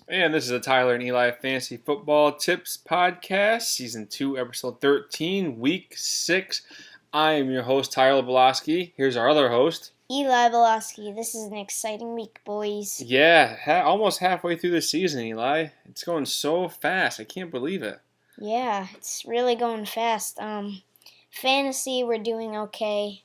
And this is a Tyler and Eli Fantasy Football Tips Podcast, Season 2, Episode 13, Week 6. I am your host, Tyler Boloski. Here's our other host, Eli Boloski. This is an exciting week, boys. Yeah, almost halfway through the season, Eli. It's going so fast. I can't believe it. Yeah, it's really going fast. Fantasy, we're doing okay.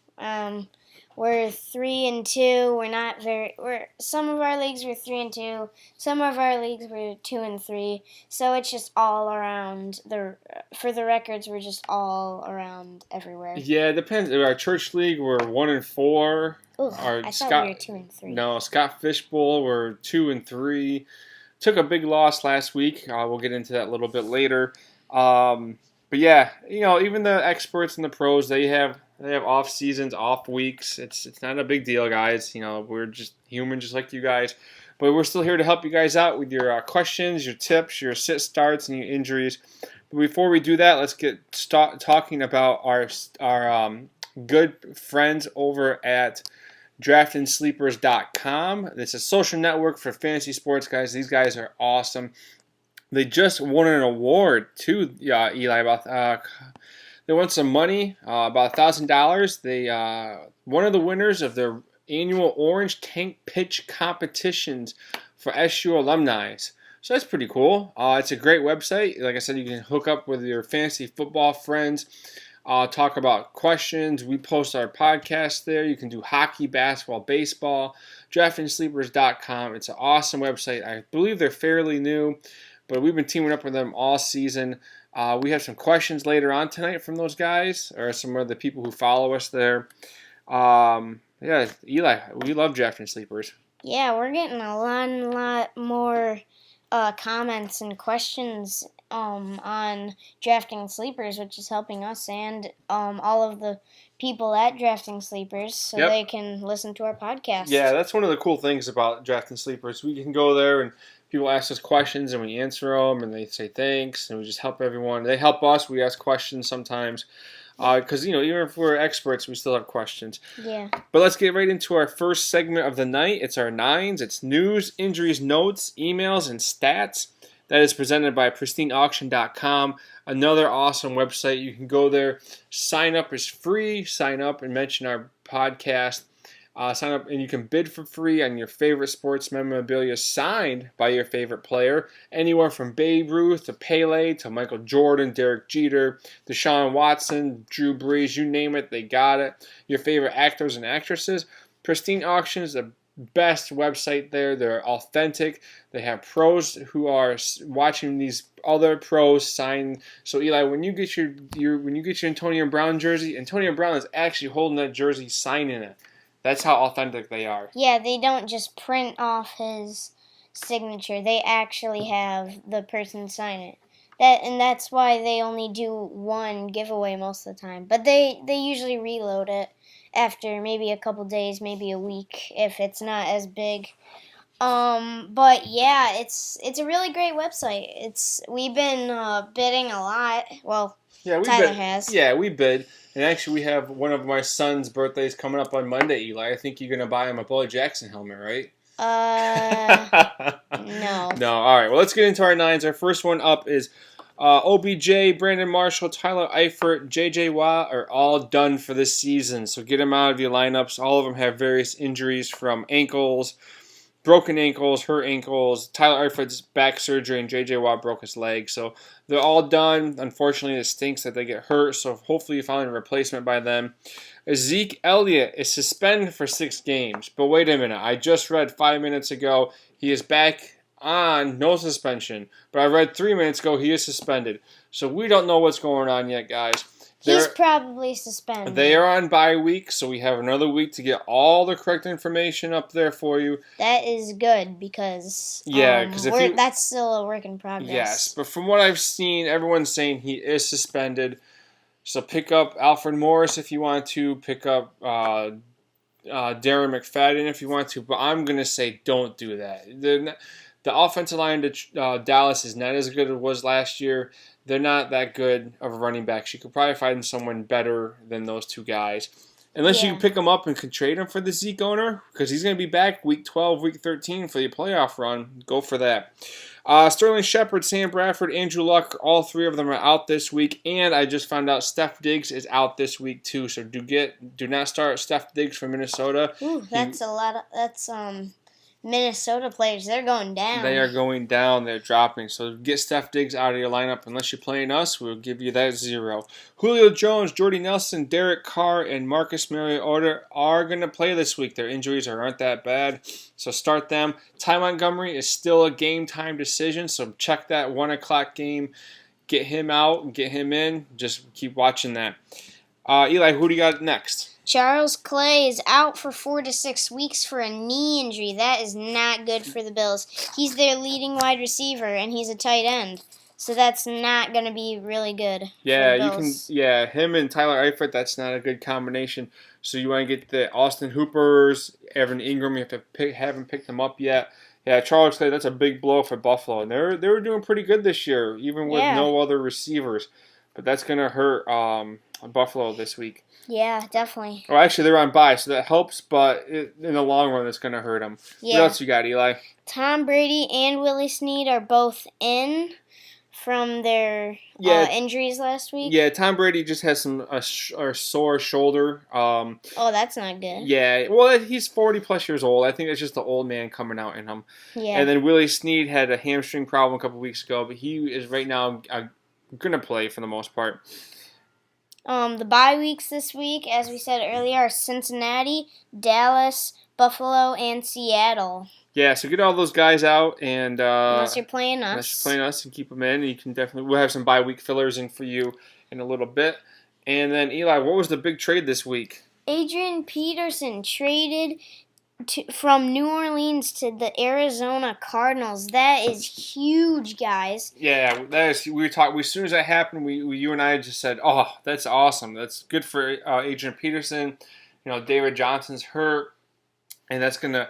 We're 3-2. Some of our leagues were 3-2. Some of our leagues were 2-3. So it's just all around for the records. We're just all around everywhere. Yeah, it depends. Our church league, we're 1-4. Ooh, I thought we were 2-3. No, Scott Fishbowl, we're 2-3. Took a big loss last week. We'll get into that a little bit later. But yeah, even the experts and the pros, they have off seasons, off weeks. It's not a big deal, guys. We're just human, just like you guys. But we're still here to help you guys out with your questions, your tips, your sit starts, and your injuries. But before we do that, let's get talking about our good friends over at DraftandSleepers.com. It's a social network for fantasy sports guys. These guys are awesome. They just won an award too, Eli. They won some money, about $1,000. They one of the winners of their annual Orange Tank Pitch competitions for SU alumni. So that's pretty cool. It's a great website. Like I said, you can hook up with your fantasy football friends. Talk about questions. We post our podcast there. You can do hockey, basketball, baseball. DraftandSleepers.com. It's an awesome website. I believe they're fairly new, but we've been teaming up with them all season. We have some questions later on tonight from those guys or some of the people who follow us there. Yeah, Eli, we love Draft and Sleepers. Yeah, we're getting a lot more comments and questions on Drafting Sleepers, which is helping us and all of the people at Drafting Sleepers so they can listen to our podcast. Yeah, that's one of the cool things about Drafting Sleepers. We can go there and people ask us questions and we answer them and they say thanks and we just help everyone. They help us. We ask questions sometimes because, even if we're experts, we still have questions. Yeah. But let's get right into our first segment of the night. It's our nines. It's news, injuries, notes, emails, and stats. That is presented by PristineAuction.com, another awesome website. You can go there. Sign up is free. Sign up and mention our podcast. Sign up and you can bid for free on your favorite sports memorabilia signed by your favorite player. Anywhere from Babe Ruth to Pele to Michael Jordan, Derek Jeter, Deshaun Watson, Drew Brees, you name it, they got it. Your favorite actors and actresses. Pristine Auction is the best website there. They're authentic. They have pros who are watching these other pros sign. So Eli, when you get your Antonio Brown jersey, Antonio Brown is actually holding that jersey, signing it. That's how authentic they are. Yeah, they don't just print off his signature. They actually have the person sign it. That's why they only do one giveaway most of the time. But they usually reload it after maybe a couple days, maybe a week if it's not as big. But yeah, it's a really great website. We've been bidding a lot. Well, Tyler has. Yeah, we bid. And actually, we have one of my son's birthdays coming up on Monday, Eli. I think you're going to buy him a Bo Jackson helmet, right? No. No, all right. Well, let's get into our nines. Our first one up is OBJ, Brandon Marshall, Tyler Eifert, J.J. Watt are all done for this season. So get them out of your lineups. All of them have various injuries from ankles, broken ankles, hurt ankles. Tyler Eifert's back surgery and J.J. Watt broke his leg. So they're all done. Unfortunately, it stinks that they get hurt. So hopefully you find a replacement by them. Zeke Elliott is suspended for 6 games. But wait a minute. I just read 5 minutes ago he is back on no suspension. But I read 3 minutes ago he is suspended. So we don't know what's going on yet, guys. He's probably suspended. They are on bye week, so we have another week to get all the correct information up there for you. That is good because that's still a work in progress. Yes, but from what I've seen, everyone's saying he is suspended. So pick up Alfred Morris if you want to. Pick up Darren McFadden if you want to. But I'm going to say don't do that. The offensive line to Dallas is not as good as it was last year. They're not that good of running backs. You could probably find someone better than those two guys. Unless you Yeah. can pick him up and can trade him for the Zeke owner, because he's going to be back week 12, week 13 for the playoff run. Go for that. Sterling Shepard, Sam Bradford, Andrew Luck, all three of them are out this week, and I just found out Steph Diggs is out this week too. So do not start Steph Diggs from Minnesota. Ooh, that's a lot of Minnesota players. They're going down. They are going down. They're dropping. So get Steph Diggs out of your lineup. Unless you're playing us, we'll give you that 0. Julio Jones, Jordy Nelson, Derek Carr, and Marcus Mariota are going to play this week. Their injuries aren't that bad, so start them. Ty Montgomery is still a game time decision, so check that 1 o'clock game. Get him out and get him in. Just keep watching that. Eli, who do you got next? Charles Clay is out for 4 to 6 weeks for a knee injury. That is not good for the Bills. He's their leading wide receiver, and he's a tight end. So that's not going to be really good. Yeah, for the you can. Bills. Yeah, him and Tyler Eifert. That's not a good combination. So you want to get the Austin Hoopers, Evan Ingram. You have to haven't picked them up yet. Yeah, Charles Clay. That's a big blow for Buffalo, and they were doing pretty good this year, even with no other receivers. But that's gonna hurt Buffalo this week. Yeah, definitely. Oh, actually, they're on bye, so that helps. But in the long run, it's gonna hurt them. Yeah. What else you got, Eli? Tom Brady and Willie Snead are both in from their injuries last week. Yeah, Tom Brady just has a sore shoulder. Oh, that's not good. Yeah, well, he's 40-plus years old. I think that's just the old man coming out in him. Yeah. And then Willie Snead had a hamstring problem a couple weeks ago, but he is right now going to play for the most part. The bye weeks this week, as we said earlier, are Cincinnati, Dallas, Buffalo, and Seattle. Yeah, so get all those guys out, and unless you're playing us, and keep them in. You can we'll have some bye week fillers in for you in a little bit. And then Eli, what was the big trade this week? Adrian Peterson traded from New Orleans to the Arizona Cardinals. That is huge, guys. Yeah, that is. We talked. As soon as that happened, you and I just said, "Oh, that's awesome. That's good for Adrian Peterson." You know, David Johnson's hurt, and that's gonna.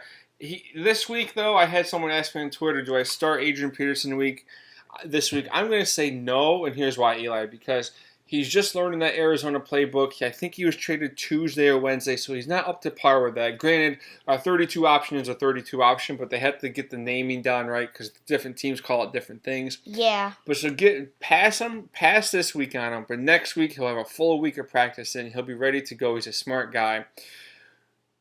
This week, though, I had someone ask me on Twitter, do I start Adrian Peterson this week? I'm going to say no, and here's why, Eli. Because he's just learning that Arizona playbook. I think he was traded Tuesday or Wednesday, so he's not up to par with that. Granted, our 32 option is a 32 option, but they have to get the naming down right because different teams call it different things. Yeah. But so pass this week on him, but next week he'll have a full week of practice and he'll be ready to go. He's a smart guy.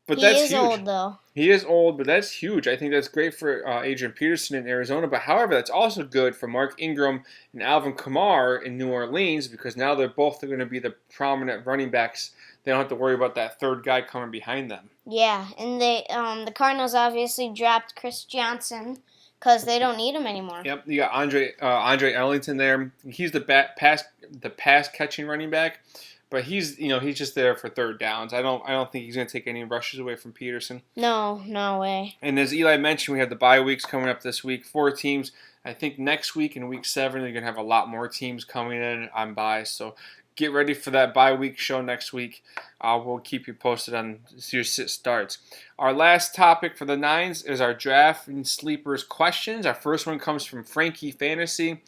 But that's huge. He is old, though. He is old, but that's huge. I think that's great for Adrian Peterson in Arizona. But however, that's also good for Mark Ingram and Alvin Kamara in New Orleans because now they're both going to be the prominent running backs. They don't have to worry about that third guy coming behind them. Yeah, and the Cardinals obviously dropped Chris Johnson because they don't need him anymore. Yep, you got Andre Ellington there. He's the pass catching running back. But he's just there for third downs. I don't think he's going to take any rushes away from Peterson. No way. And as Eli mentioned, we have the bye weeks coming up this week. 4 teams. I think next week in week 7, you're going to have a lot more teams coming in on bye. So get ready for that bye week show next week. We'll keep you posted on your sit starts. Our last topic for the Nines is our draft and sleepers questions. Our first one comes from Frankie Fantasy.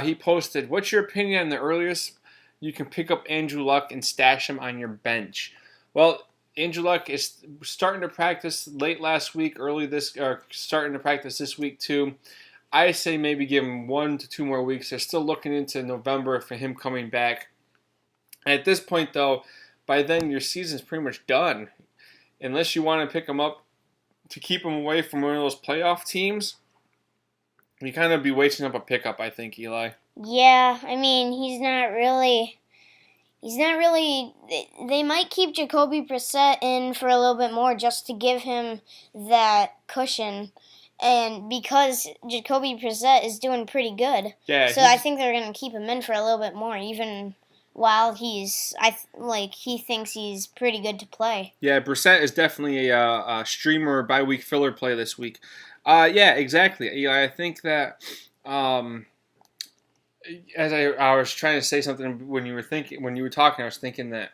He posted, "What's your opinion on the earliest you can pick up Andrew Luck and stash him on your bench?" Well, Andrew Luck is starting to practice late last week, starting to practice this week too. I say maybe give him 1 to 2 more weeks. They're still looking into November for him coming back. At this point, though, by then your season's pretty much done. Unless you want to pick him up to keep him away from one of those playoff teams, you kind of be wasting up a pickup, I think, Eli. Yeah, I mean, he's not really. They might keep Jacoby Brissett in for a little bit more just to give him that cushion, and because Jacoby Brissett is doing pretty good. Yeah. So I think they're gonna keep him in for a little bit more, even while he thinks he's pretty good to play. Yeah, Brissett is definitely a streamer bye week filler play this week. Yeah, exactly. Eli, I think that. As I was trying to say something when you were talking, I was thinking that,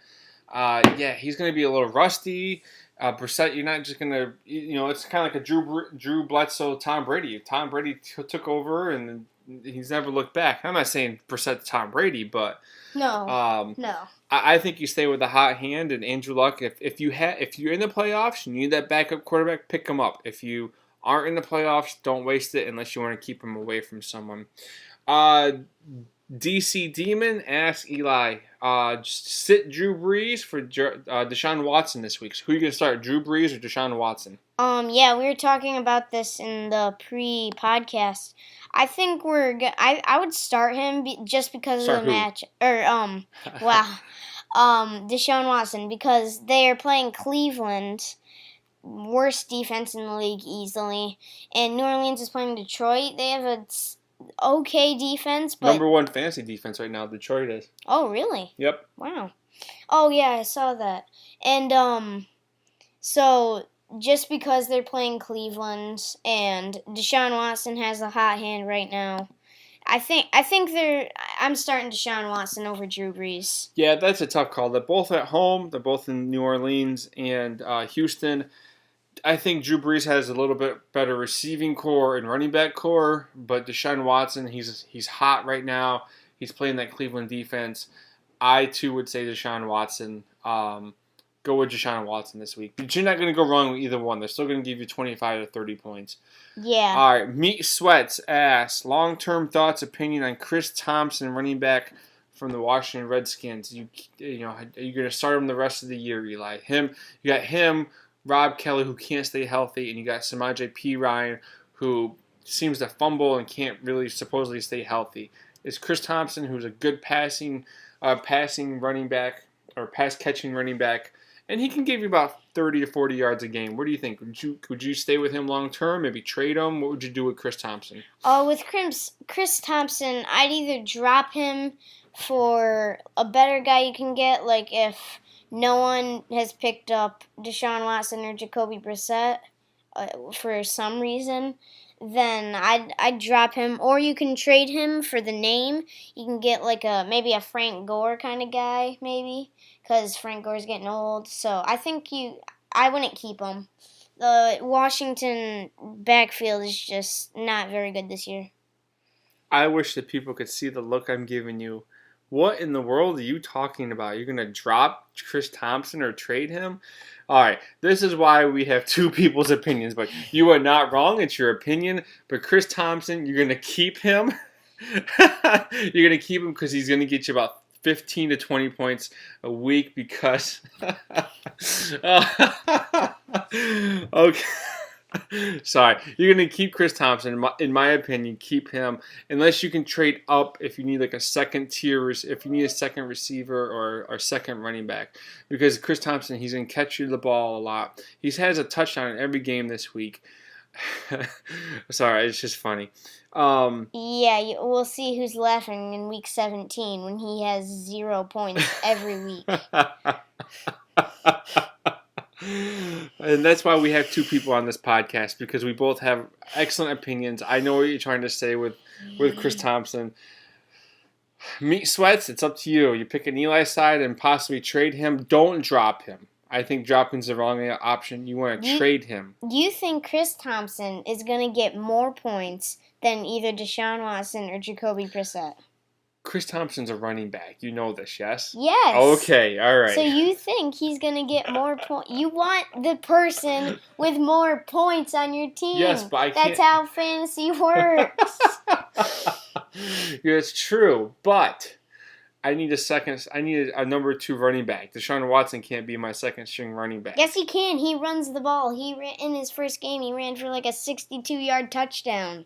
he's going to be a little rusty. Brissett, you're not just gonna, it's kind of like a Drew Bledsoe, Tom Brady. Tom Brady took over and he's never looked back. I'm not saying Brissett Tom Brady, but No, um, no. I think you stay with the hot hand and Andrew Luck. If you're in the playoffs, you need that backup quarterback. Pick him up. If you aren't in the playoffs, don't waste it unless you want to keep him away from someone. Uh, DC Demon asks Eli, just sit Drew Brees for Deshaun Watson this week. So who are you going to start, Drew Brees or Deshaun Watson? Yeah, we were talking about this in the pre-podcast. I think I would start him just because of the match. Wow. Deshaun Watson, because they are playing Cleveland, worst defense in the league easily, and New Orleans is playing Detroit. They have a okay defense, but number one fantasy defense right now, Detroit is. Oh, really? Yep. Wow. Oh, yeah, I saw that. And so just because they're playing Cleveland and Deshaun Watson has a hot hand right now, I'm starting Deshaun Watson over Drew Brees. Yeah, that's a tough call. They're both at home. They're both in New Orleans and Houston. I think Drew Brees has a little bit better receiving core and running back core, but Deshaun Watson, he's hot right now. He's playing that Cleveland defense. I too would say Deshaun Watson. Go with Deshaun Watson this week. But you're not going to go wrong with either one. They're still going to give you 25 to 30 points. Yeah. All right. Meat Sweats asks, long-term thoughts, opinion on Chris Thompson, running back from the Washington Redskins. Are you going to start him the rest of the year, Eli? You got him, Rob Kelly, who can't stay healthy, and you got Samaje Perine, who seems to fumble and can't really supposedly stay healthy. Is Chris Thompson, who's a good passing running back or pass-catching running back, and he can give you about 30 to 40 yards a game. What do you think? Would you stay with him long term? Maybe trade him? What would you do with Chris Thompson? With Chris Thompson, I'd either drop him for a better guy you can get, like if no one has picked up Deshaun Watson or Jacoby Brissett for some reason, then I'd drop him. Or you can trade him for the name. You can get like maybe a Frank Gore kind of guy, maybe, because Frank Gore's getting old. So I wouldn't keep him. The Washington backfield is just not very good this year. I wish that people could see the look I'm giving you. What in the world are you talking about? You're going to drop Chris Thompson or trade him? All right, this is why we have two people's opinions, but you are not wrong. It's your opinion. But Chris Thompson, you're going to keep him. You're going to keep him because he's going to get you about 15 to 20 points a week because... okay. Sorry. You're going to keep Chris Thompson. In my opinion, keep him. Unless you can trade up if you need like a second tier, if you need a second receiver or second running back. Because Chris Thompson, he's going to catch you the ball a lot. He has a touchdown in every game this week. Sorry, it's just funny. Yeah, we'll see who's laughing in week 17 when he has 0 points every week. And that's why we have two people on this podcast, because we both have excellent opinions. I know what you're trying to say with Chris Thompson. Meat Sweats, it's up to you. You pick an Eli side and possibly trade him. Don't drop him. I think dropping's the wrong option. You want to trade him. Do you think Chris Thompson is going to get more points than either Deshaun Watson or Jacoby Brissett? Chris Thompson's a running back. You know this, yes? Yes. Okay, all right. So you think he's going to get more points? You want the person with more points on your team. Yes, but I can't. That's how fantasy works. Yeah, it's true, but I need a number 2 running back. Deshaun Watson can't be my second string running back. Yes, he can. He runs the ball. In his first game, he ran for like a 62-yard touchdown.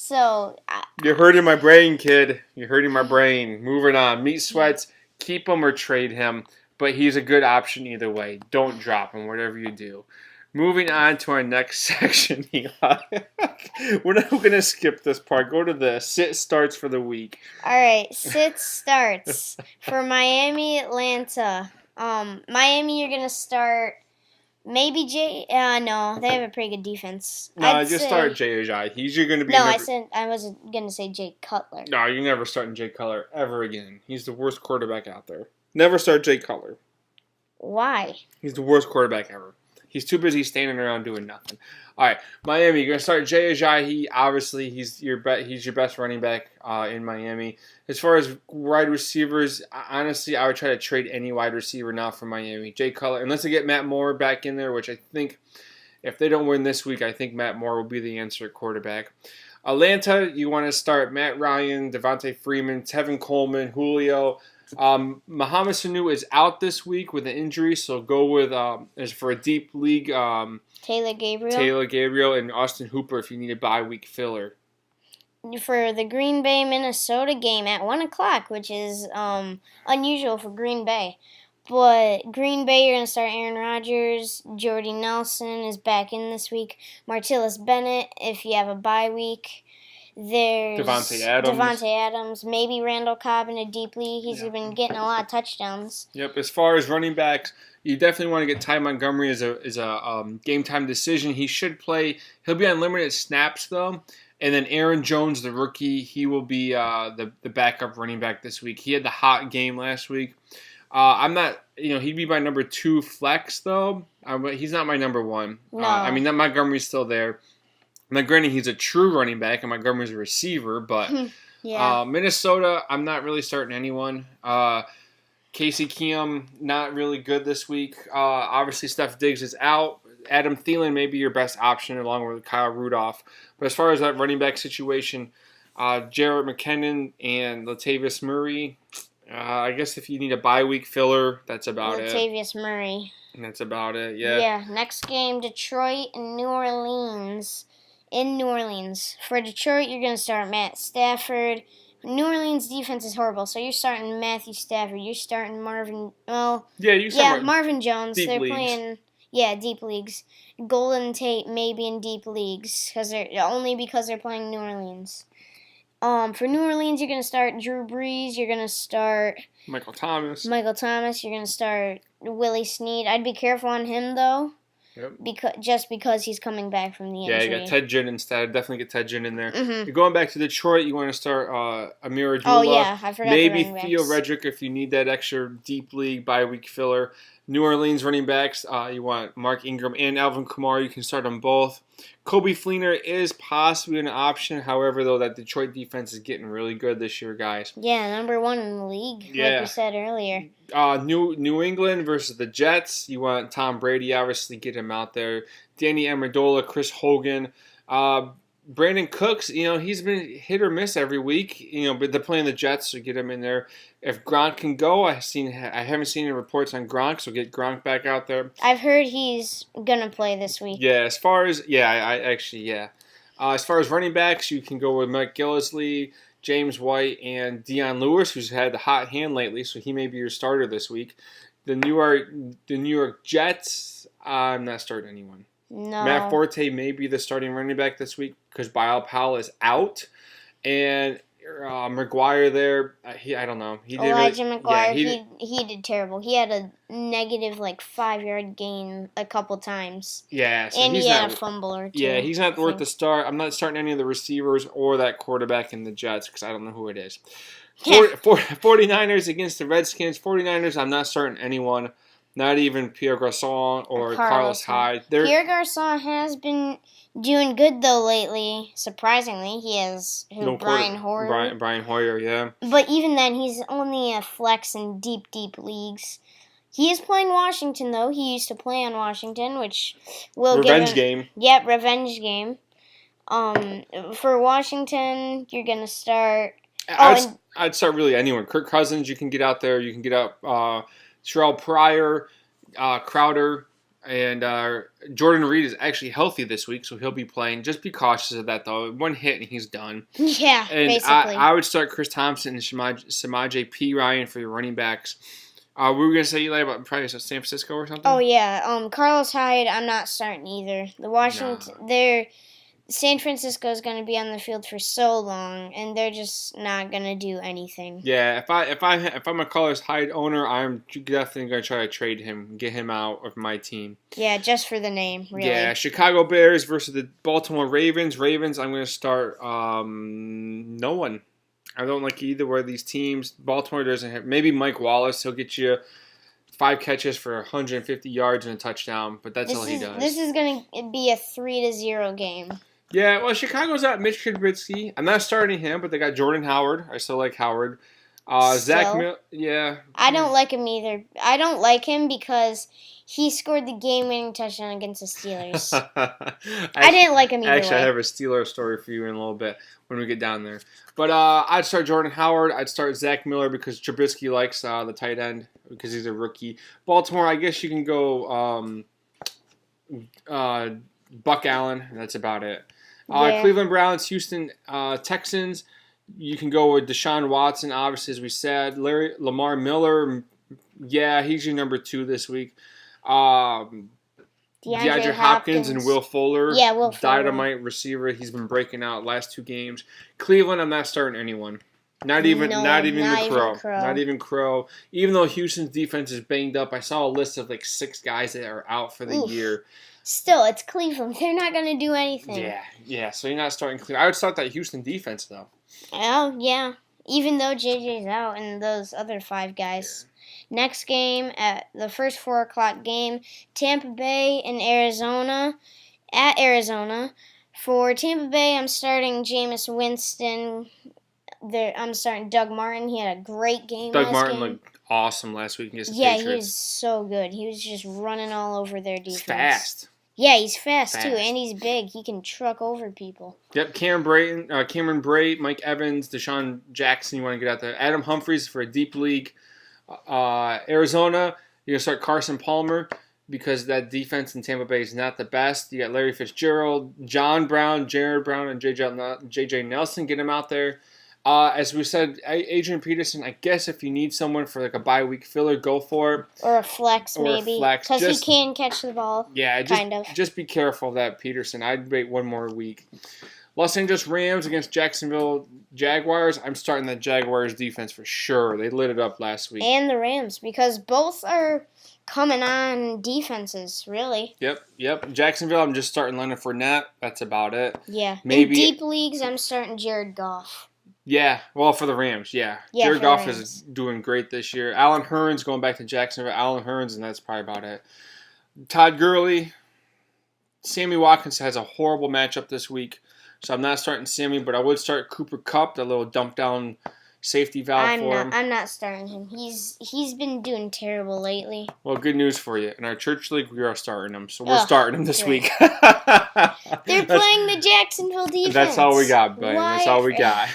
So you're hurting my brain, kid. You're hurting my brain. Moving on. Meat Sweats, keep him or trade him, but he's a good option either way. Don't drop him, whatever you do. Moving on to our next section, Eli. We're not going to skip this part. Go to the sit starts for the week. All right, sit starts for Miami, Atlanta. Miami, you're going to start maybe no, they have a pretty good defense. No, just start Jay Ajayi. He's going to be. No, I wasn't going to say Jay Cutler. No, you're never starting Jay Cutler ever again. He's the worst quarterback out there. Never start Jay Cutler. Why? He's the worst quarterback ever. He's too busy standing around doing nothing. All right, Miami. You're gonna start Jay Ajayi. Obviously, he's your best running back in Miami. As far as wide receivers, honestly, I would try to trade any wide receiver now for Miami. Jay Cutler, unless they get Matt Moore back in there, which I think if they don't win this week, I think Matt Moore will be the answer at quarterback. Atlanta, you want to start Matt Ryan, Devontae Freeman, Tevin Coleman, Julio. Mohamed Sanu is out this week with an injury, so go with as for a deep league, Taylor Gabriel, and Austin Hooper if you need a bye week filler. For the Green Bay Minnesota game at 1 o'clock, which is unusual for Green Bay. But Green Bay, you're going to start Aaron Rodgers. Jordy Nelson is back in this week. Martellus Bennett, if you have a bye week. There's Devontae Adams. Maybe Randall Cobb in a deep league. He's been getting a lot of touchdowns. Yep. As far as running backs, you definitely want to get Ty Montgomery as a game time decision. He should play. He'll be on limited snaps though. And then Aaron Jones, the rookie, he will be the backup running back this week. He had the hot game last week. I'm not, he'd be my number 2 flex though. He's not my number 1. No. Montgomery's still there. Now, granted, he's a true running back, and Montgomery's a receiver, but yeah. Minnesota, I'm not really starting anyone. Casey Keenum, not really good this week. Obviously, Steph Diggs is out. Adam Thielen may be your best option along with Kyle Rudolph. But as far as that running back situation, Jarrett McKinnon and Latavius Murray, I guess if you need a bye week filler, that's about it. Latavius Murray. And that's about it, yeah. Yeah, next game, Detroit and New Orleans. In New Orleans. For Detroit, you're going to start Matt Stafford. New Orleans defense is horrible, so you're starting Matthew Stafford. You're starting Marvin. Well, Marvin Jones. They're leagues. Playing. Yeah, deep leagues. Golden Tate maybe in deep leagues because they're playing New Orleans. For New Orleans, you're going to start Drew Brees. You're going to start Michael Thomas. You're going to start Willie Snead. I'd be careful on him though. Yep. Because he's coming back from the injury. Yeah, you got Ted Ginn instead. Definitely get Ted Ginn in there. Mm-hmm. You're going back to Detroit. You want to start Amir Abdullah. Oh, yeah. I forgot Maybe the Theo Redrick if you need that extra deep league bye-week filler. New Orleans running backs, you want Mark Ingram and Alvin Kamara. You can start them both. Coby Fleener is possibly an option. However, though, that Detroit defense is getting really good this year, guys. Yeah, number 1 in the league, like we said earlier. New England versus the Jets. You want Tom Brady, obviously, get him out there. Danny Amendola, Chris Hogan. Brandon Cooks, he's been hit or miss every week, but they're playing the Jets, so get him in there. If Gronk can go, I haven't seen any reports on Gronk, so get Gronk back out there. I've heard he's gonna play this week. Yeah, as far as running backs, you can go with Mike Gillislee, James White, and Dion Lewis, who's had the hot hand lately, so he may be your starter this week. The New York Jets, I'm not starting anyone. No. Matt Forte may be the starting running back this week because Bilal Powell is out. And McGuire there, I don't know. Elijah McGuire, he did terrible. He had a negative 5-yard gain a couple times. Yeah. So and he had a fumble or two. Yeah, he's not worth the start. I'm not starting any of the receivers or that quarterback in the Jets because I don't know who it is. 49ers against the Redskins. 49ers, I'm not starting anyone. Not even Pierre Garçon or Carlos Hyde. Pierre Garçon has been doing good, though, lately. Surprisingly, he has Brian Hoyer. Brian Hoyer, yeah. But even then, he's only a flex in deep leagues. He is playing Washington, though. He used to play on Washington, which will give him... Revenge game. Yep, revenge game. For Washington, you're going to start... I'd start really anyone. Kirk Cousins, you can get out there. You can get out... Terrell Pryor, Crowder, and Jordan Reed is actually healthy this week, so he'll be playing. Just be cautious of that, though. One hit and he's done. Yeah, and basically. I would start Chris Thompson and Samaje P. Ryan for your running backs. We were going to say, Eli, about probably San Francisco or something? Oh, yeah. Carlos Hyde, I'm not starting either. San Francisco is going to be on the field for so long, and they're just not going to do anything. Yeah, if I'm a Carlos Hyde owner, I'm definitely going to try to trade him, get him out of my team. Yeah, just for the name, really. Yeah, Chicago Bears versus the Baltimore Ravens. Ravens, I'm going to start no one. I don't like either one of these teams. Baltimore doesn't have... Maybe Mike Wallace, he'll get you 5 catches for 150 yards and a touchdown, but that's all he does. This is going to be a 3-0 game. Yeah, well, Chicago's out Mitch Trubisky. I'm not starting him, but they got Jordan Howard. I still like Howard. Zach Miller, yeah. I don't like him either. I don't like him because he scored the game-winning touchdown against the Steelers. I didn't like him either Actually, way. I have a Steelers story for you in a little bit when we get down there. But I'd start Jordan Howard. I'd start Zach Miller because Trubisky likes the tight end because he's a rookie. Baltimore, I guess you can go Buck Allen. That's about it. Yeah. Cleveland Browns, Houston Texans. You can go with Deshaun Watson, obviously, as we said. Lamar Miller, yeah, he's your number 2 this week. DeAndre Hopkins and Will Fuller. Yeah, Will Fuller. Dynamite receiver. He's been breaking out last 2 games. Cleveland, I'm not starting anyone. Not even Crow. Even though Houston's defense is banged up, I saw a list of like 6 guys that are out for the year. Still, it's Cleveland. They're not going to do anything. Yeah. So you're not starting Cleveland. I would start that Houston defense though. Oh, yeah. Even though JJ's out and those other 5 guys. Next game, at the first 4 o'clock game, Tampa Bay and Arizona. At Arizona. For Tampa Bay, I'm starting Jameis Winston. I'm starting Doug Martin. He had a great game Doug Martin looked awesome last week against the Patriots. Yeah, he was so good. He was just running all over their defense. He's fast. Yeah, he's fast too, and he's big. He can truck over people. Yep, Cameron Brate, Mike Evans, Deshaun Jackson. You want to get out there. Adam Humphries for a deep league. Arizona, you're going to start Carson Palmer because that defense in Tampa Bay is not the best. You got Larry Fitzgerald, John Brown, Jared Brown, and J.J. Nelson. Get him out there. As we said, Adrian Peterson, I guess if you need someone for like a bye week filler, go for it. Or a flex, maybe. Because he can catch the ball. Yeah, just be careful of that Peterson. I'd wait 1 more week. Los Angeles Rams against Jacksonville Jaguars. I'm starting the Jaguars defense for sure. They lit it up last week. And the Rams, because both are coming on defenses, really. Yep. Jacksonville, I'm just starting Leonard Fournette. That's about it. Yeah. Maybe in deep leagues, I'm starting Jared Goff. Yeah, well, for the Rams, yeah. Jared Goff is doing great this year. Alan Hearns going back to Jacksonville. Alan Hearns, and that's probably about it. Todd Gurley. Sammy Watkins has a horrible matchup this week, so I'm not starting Sammy, but I would start Cooper Kupp, that little dump down safety valve for him. I'm not starting him. He's been doing terrible lately. Well, good news for you. In our church league, we are starting him, so we're starting him this week. They're playing the Jacksonville defense. That's all we got, buddy. That's all we got.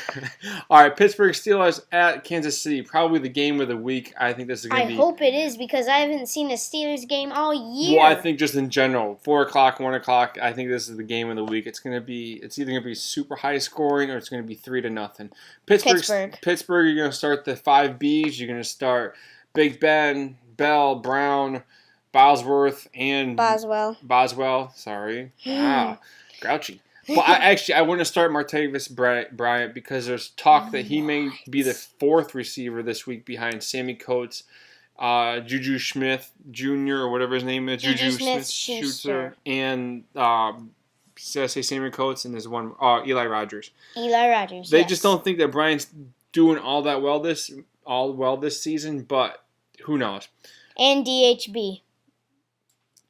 All right, Pittsburgh Steelers at Kansas City. Probably the game of the week. I think this is going to be. I hope it is because I haven't seen a Steelers game all year. Well, I think just in general, 4 o'clock, 1 o'clock. I think this is the game of the week. It's either going to be super high scoring or it's going to be 3-0. Pittsburgh. You're going to start the 5 Bs. You're going to start Big Ben, Bell, Brown, Bosworth, and Boswell. Sorry. Wow. Grouchy. Well, I want to start Martavis Bryant because there's talk that he may be the 4th receiver this week behind Sammy Coates, Juju Smith Jr. or whatever his name is. Juju Smith-Schuster. And Sammy Coates, and there's one Eli Rogers. They just don't think that Bryant's doing all well this season, but who knows? And DHB,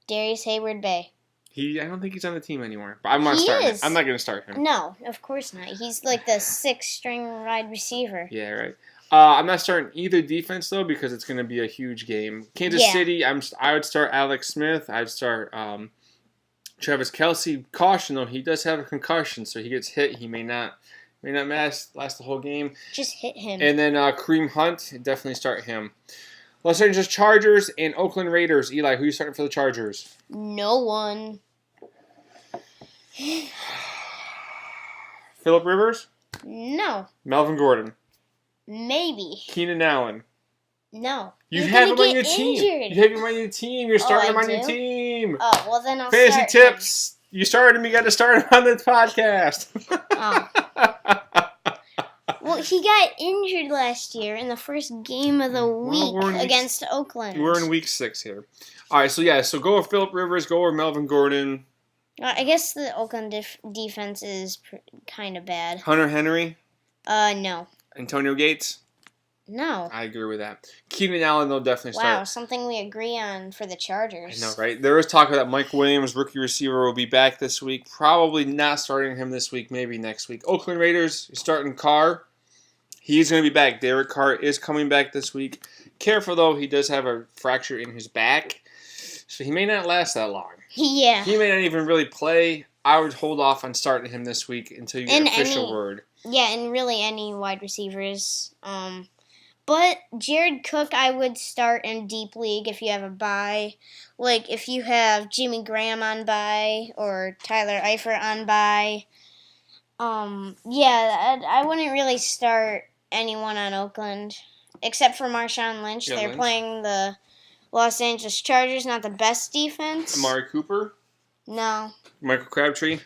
Darius Hayward-Bay. I don't think he's on the team anymore. But I'm not starting him. I'm not going to start him. No, of course not. He's like the 6th string wide receiver. Yeah, right. I'm not starting either defense though because it's going to be a huge game. Kansas City, I would start Alex Smith. I'd start Travis Kelce. Caution though, he does have a concussion, so he gets hit. He may not last the whole game. Just hit him. And then Kareem Hunt, definitely start him. Los Angeles Chargers and Oakland Raiders. Eli, who are you starting for the Chargers? No one. Phillip Rivers? No. Melvin Gordon? Maybe. Keenan Allen? No. You have him on your team. You have him on your team. You're starting him on your team. Oh, well then I'll Fantasy tips. Him. You started him. You got to start him on the podcast. Well, he got injured last year in the first game of the week against Oakland. We're in week 6 here. All right, so go with Phillip Rivers. Go with Melvin Gordon. I guess the Oakland defense is kind of bad. Hunter Henry? No. Antonio Gates? No. I agree with that. Keenan Allen, they'll definitely start. Wow, something we agree on for the Chargers. I know, right? There is talk that Mike Williams, rookie receiver, will be back this week. Probably not starting him this week, maybe next week. Oakland Raiders, starting Carr. He's going to be back. Derek Carr is coming back this week. Careful, though, he does have a fracture in his back, so he may not last that long. Yeah. He may not even really play. I would hold off on starting him this week until you get official word. Yeah, and really any wide receivers. But Jared Cook, I would start in deep league if you have a bye. Like if you have Jimmy Graham on bye or Tyler Eifert on bye. Yeah, I wouldn't really start anyone on Oakland except for Marshawn Lynch. Yeah, They're Lynch. playing the Los Angeles Chargers, not the best defense. Amari Cooper, No, Michael Crabtree.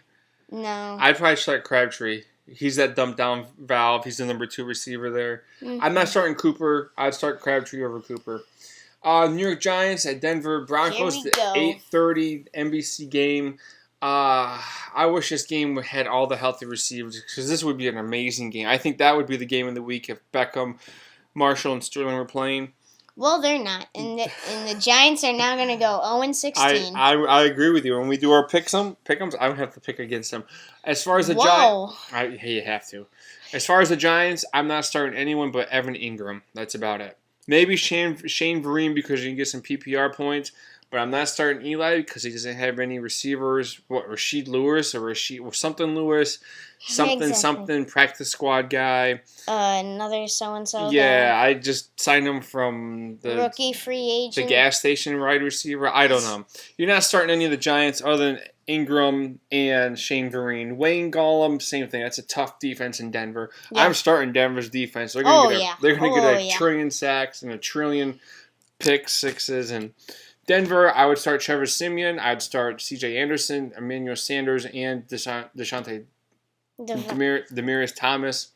no. I'd probably start Crabtree. He's that dumped down valve. He's the number 2 receiver there. Mhm. I'm not starting Cooper. I'd start Crabtree over Cooper. New York Giants at Denver Broncos. Here we The go. 8:30 NBC game. I wish this game had all the healthy receivers because this would be an amazing game. I think that would be the game of the week if Beckham, Marshall, and Sterling were playing. Well, they're not, and the Giants are now going to go 0-16. I agree with you. When we do our pick'ems, I would have to pick against them. As far as the Whoa. Giants, you have to. As far as the Giants, I'm not starting anyone but Evan Ingram. That's about it. Maybe Shane Vereen because you can get some PPR points, but I'm not starting Eli because he doesn't have any receivers. What, Rasheed Lewis or something Lewis, something practice squad guy. Another so-and-so Yeah, guy. I just signed him from the Rookie free agent. the gas station wide receiver. I don't know. You're not starting any of the Giants other than Ingram and Shane Vereen. Wayne Gollum, same thing. That's a tough defense in Denver. Yeah. I'm starting Denver's defense. They're gonna get a yeah. trillion sacks and a trillion pick sixes. And Denver, I would start Trevor Siemian. I'd start C.J. Anderson, Emmanuel Sanders, and Deshaunte Demaryius Thomas.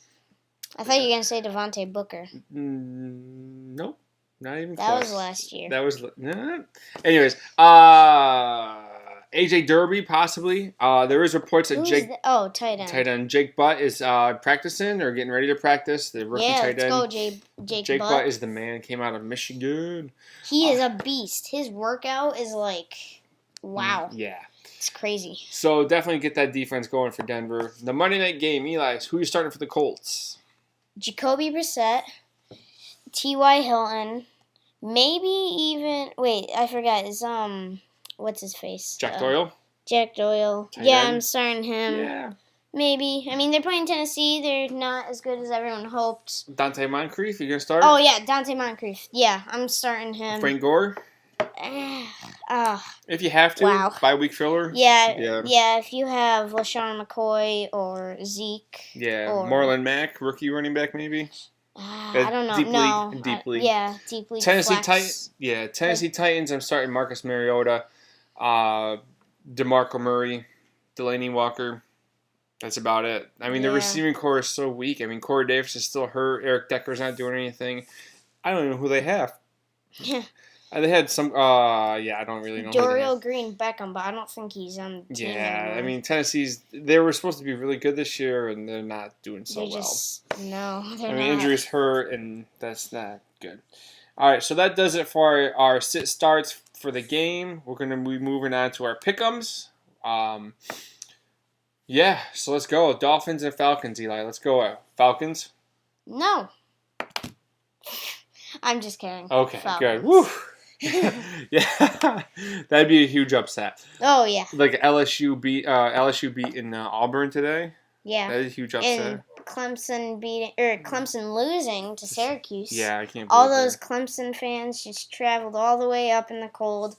I thought you were going to say Devontae Booker. Nope. Not even That close. was last year. That was nah. Anyways, AJ Derby possibly. There is reports that tight end. Jake Butt is practicing or getting ready to practice. The rookie Yeah, tight let's end. go, Jake Butt Butt. is the man. Came out of Michigan. He is a beast. His workout is like, wow. Yeah. It's crazy. So definitely get that defense going for Denver. The Monday night game, Eli. Who are you starting for the Colts? Jacoby Brissett, T.Y. Hilton, maybe even I forgot. Is what's his face? Jack Doyle. Jack Doyle. Tight Yeah, end. I'm starting him. Yeah. Maybe. I mean, they're playing Tennessee. They're not as good as everyone hoped. Dante Moncrief. You gonna start? Oh yeah, Dante Moncrief. Yeah, I'm starting him. Frank Gore. If you have to. Wow. Bye-week filler. Yeah. If you have LaShawn McCoy or Zeke. Yeah. Or, Marlon Mack, rookie running back maybe. I don't know. Deep no. league. Deep league. Yeah, deep league. Tennessee flex. Tennessee Titans. I'm starting Marcus Mariota, DeMarco Murray, Delaney Walker. That's about it. I mean, the Yeah. receiving core is so weak. I mean, Corey Davis is still hurt. Eric Decker's not doing anything. I don't know who they have. Yeah. They had some. I don't really know. who they Dorial have. Green Beckham, but I don't think he's on the team Yeah, anymore. I mean, they were supposed to be really good this year, and they're not doing so they're well. just no, they're I mean, not. injuries hurt, and that's not good. All right, so that does it for our sit starts for the game. We're going to be moving on to our pick'ems. So let's go. Dolphins and Falcons, Eli. Let's go. Falcons. No. I'm just kidding. Okay, Falcons. good. Woo. Yeah, that'd be a huge upset. Oh yeah, Like LSU beating Auburn today. yeah. That is a huge upset. And Clemson losing to Syracuse. Yeah, I can't. All believe those Clemson fans just traveled all the way up in the cold,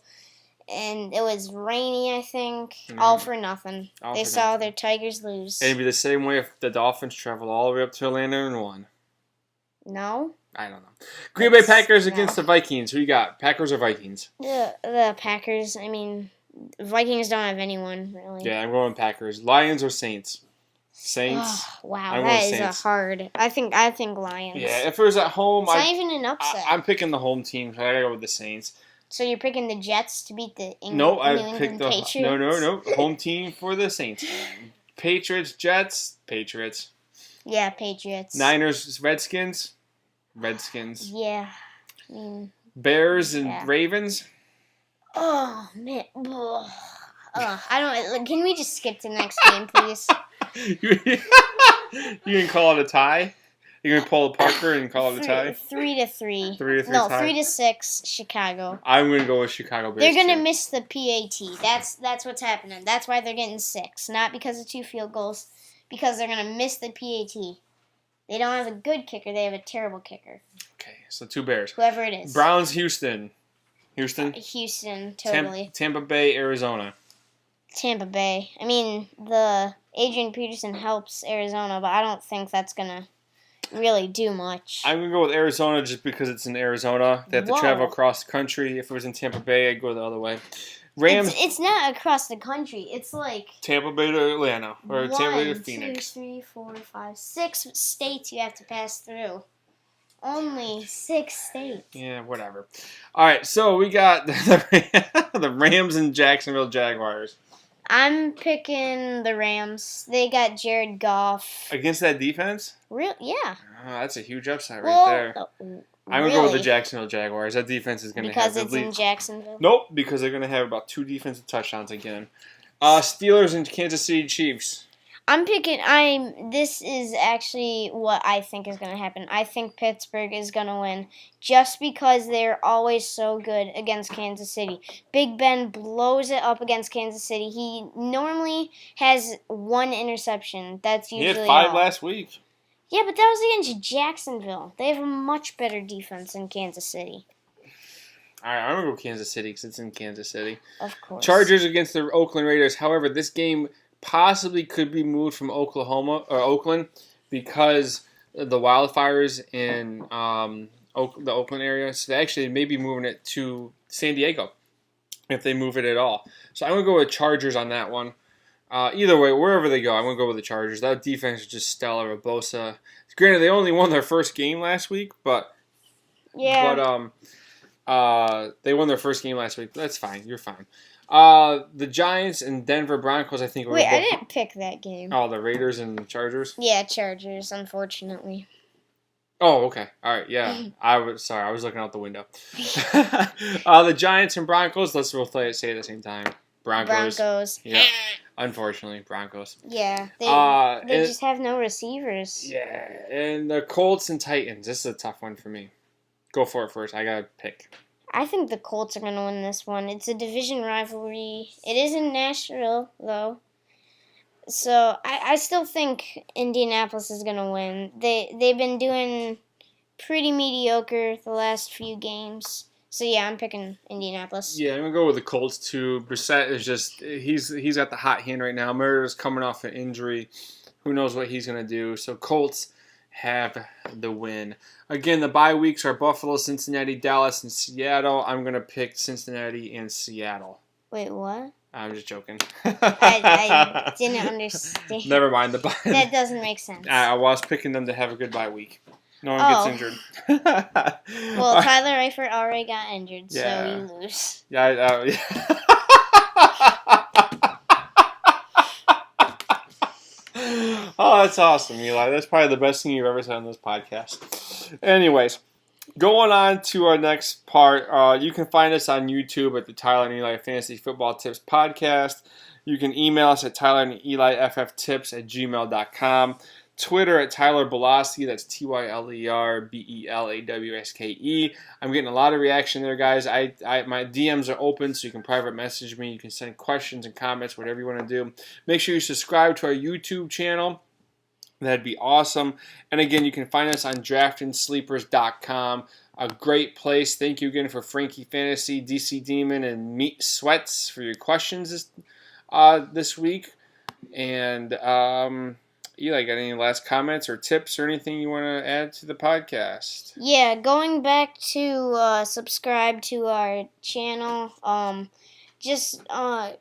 and it was rainy. I think all for nothing. All They for saw their Tigers lose. It'd be the same way if the Dolphins traveled all the way up to Atlanta and won. No, I don't know. Green Bay That's- Packers no. against the Vikings. Who you got? Packers or Vikings? the Packers. I mean, Vikings don't have anyone really. Yeah, I'm going Packers. Lions or Saints? Saints. Oh, wow, I'm that going is Saints. a hard. I think Lions. Yeah, if it was at home, It's not even an upset. I'm picking the home team. So I gotta go with the Saints. So you're picking the Jets to beat the No, New I England picked the Patriots? no home team for the Saints. Patriots, Jets, Patriots. Yeah, Patriots. Niners, Redskins. Redskins. Yeah. I mean, Bears and yeah. Ravens. Oh man. Ugh. I don't. Can we just skip to the next game, please? You can call it a tie. You can pull a Parker and call it a tie. 3-3. 3-3 No, tie. 3-6. Chicago. I'm gonna go with Chicago Bears. They're gonna too. miss the PAT. That's what's happening. That's why they're getting 6. Not because of 2 field goals. Because they're gonna miss the PAT. They don't have a good kicker. They have a terrible kicker. Okay, so 2 Bears. Whoever it is. Browns, Houston. Houston. Houston, totally. Tampa Bay, Arizona. Tampa Bay. I mean, the Adrian Peterson helps Arizona, but I don't think that's gonna really do much. I'm gonna go with Arizona just because it's in Arizona. They have to travel across the country. If it was in Tampa Bay, I'd go the other way. Rams. It's not across the country. It's like Tampa Bay to Atlanta or Tampa Bay to 1, Phoenix. 2, 3, 4, 5, 6 states you have to pass through. Only 6 states. Yeah, whatever. All right, so we got the Rams and Jacksonville Jaguars. I'm picking the Rams. They got Jared Goff. Against that defense? Yeah. Oh, that's a huge upside right there. I'm going to go with the Jacksonville Jaguars. That defense is going to have because it's in Jacksonville? Nope, because they're going to have about 2 defensive touchdowns again. Steelers and Kansas City Chiefs. This is actually what I think is going to happen. I think Pittsburgh is going to win just because they're always so good against Kansas City. Big Ben blows it up against Kansas City. He normally has 1 interception. That's usually He had 5 last week. Yeah, but that was against Jacksonville. They have a much better defense than Kansas City. All right, I'm going to go Kansas City because it's in Kansas City. Of course. Chargers against the Oakland Raiders. However, this game possibly could be moved from Oakland because of the wildfires in the Oakland area. So they actually may be moving it to San Diego if they move it at all. So I'm going to go with Chargers on that one. Either way, wherever they go, I'm going to go with the Chargers. That defense is just stellar. Bosa. Granted, they only won their first game last week, but yeah. They won their first game last week. That's fine. You're fine. The Giants and Denver Broncos, I think. Wait, I didn't pick that game. Oh, the Raiders and Chargers? Yeah, Chargers, unfortunately. Oh, okay. All right, yeah. I was looking out the window. The Giants and Broncos, let's both say it at the same time. Broncos. Yeah. Unfortunately, Broncos. Yeah. They just have no receivers. Yeah. And the Colts and Titans. This is a tough one for me. Go for it first. I got to pick. I think the Colts are going to win this one. It's a division rivalry. It is in Nashville, though. So I still think Indianapolis is going to win. They've been doing pretty mediocre the last few games. So yeah, I'm picking Indianapolis. Yeah, I'm going to go with the Colts too. Brissett is just he's got the hot hand right now. Murray's coming off an injury. Who knows what he's going to do. So Colts have the win. Again, the bye weeks are Buffalo, Cincinnati, Dallas, and Seattle. I'm going to pick Cincinnati and Seattle. Wait, what? I'm just joking. I didn't understand. Never mind the bye. That doesn't make sense. I was picking them to have a good bye week. No one gets injured. Well, Tyler Eifert already got injured, so you lose. Yeah. Oh, that's awesome, Eli. That's probably the best thing you've ever said on this podcast. Anyways, going on to our next part. You can find us on YouTube at the Tyler and Eli Fantasy Football Tips Podcast. You can email us at tylerandelifftips@gmail.com. Twitter at Tyler Belowski. That's TYLERBELAWSKE. I'm getting a lot of reaction there, guys. My DMs are open, so you can private message me. You can send questions and comments, whatever you want to do. Make sure you subscribe to our YouTube channel. That'd be awesome. And again, you can find us on draftandsleepers.com. A great place. Thank you again for Frankie Fantasy, DC Demon, and Meat Sweats for your questions this week. And Eli, got any last comments or tips or anything you want to add to the podcast? Yeah, going back to subscribe to our channel. Just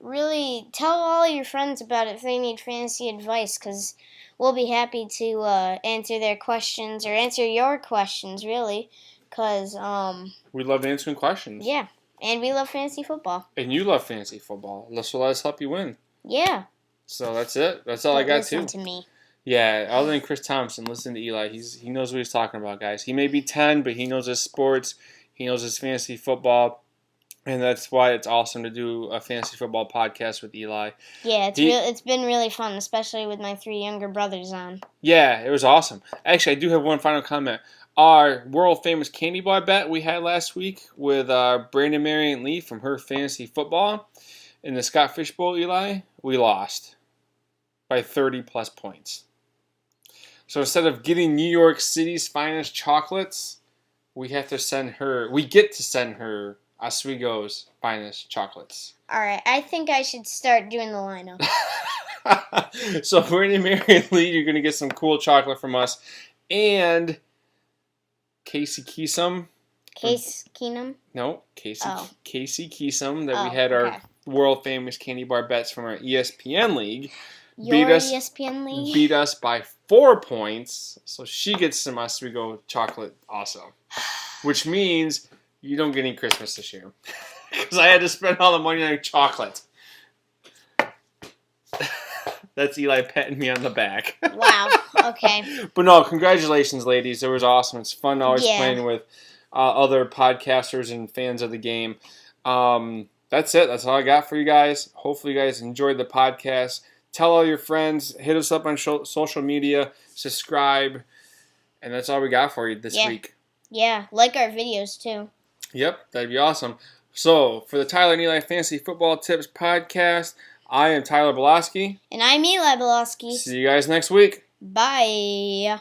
really tell all your friends about it if they need fantasy advice, because we'll be happy to answer their questions or answer your questions, really, because we love answering questions. Yeah, and we love fantasy football. And you love fantasy football. So let us help you win. Yeah. So that's it. That's all I got Listen to me. Yeah, other than Chris Thompson, listen to Eli. He knows what he's talking about, guys. He may be 10, but he knows his sports. He knows his fantasy football. And that's why it's awesome to do a fantasy football podcast with Eli. Yeah, it's been really fun, especially with my 3 younger brothers on. Yeah, it was awesome. Actually, I do have one final comment. Our world famous candy bar bet we had last week with Brandon Marion Lee from her fantasy football in the Scott Fish Bowl, Eli, we lost by 30 plus points. So instead of getting New York City's finest chocolates, we get to send her Oswego's finest chocolates. All right, I think I should start doing the lineup. So Brandon Marion Lee, you're going to get some cool chocolate from us. And Casey Keesum. Case Keenum? No, Casey Oh. Casey Keesum that Oh, we had our okay. world famous candy bar bets from our ESPN league. Your Beat us- ESPN league? Beat us by 4 points, so she gets some Oswego chocolate also. Which means you don't get any Christmas this year. Because I had to spend all the money on chocolate. That's Eli patting me on the back. Wow, okay. But no, congratulations, ladies. It was awesome. It's fun always Yeah. playing with other podcasters and fans of the game. That's it. That's all I got for you guys. Hopefully you guys enjoyed the podcast. Tell all your friends. Hit us up on social media. Subscribe. And that's all we got for you this week. Yeah, like our videos too. Yep, that'd be awesome. So, for the Tyler and Eli Fantasy Football Tips podcast, I am Tyler Belosky. And I'm Eli Belosky. See you guys next week. Bye.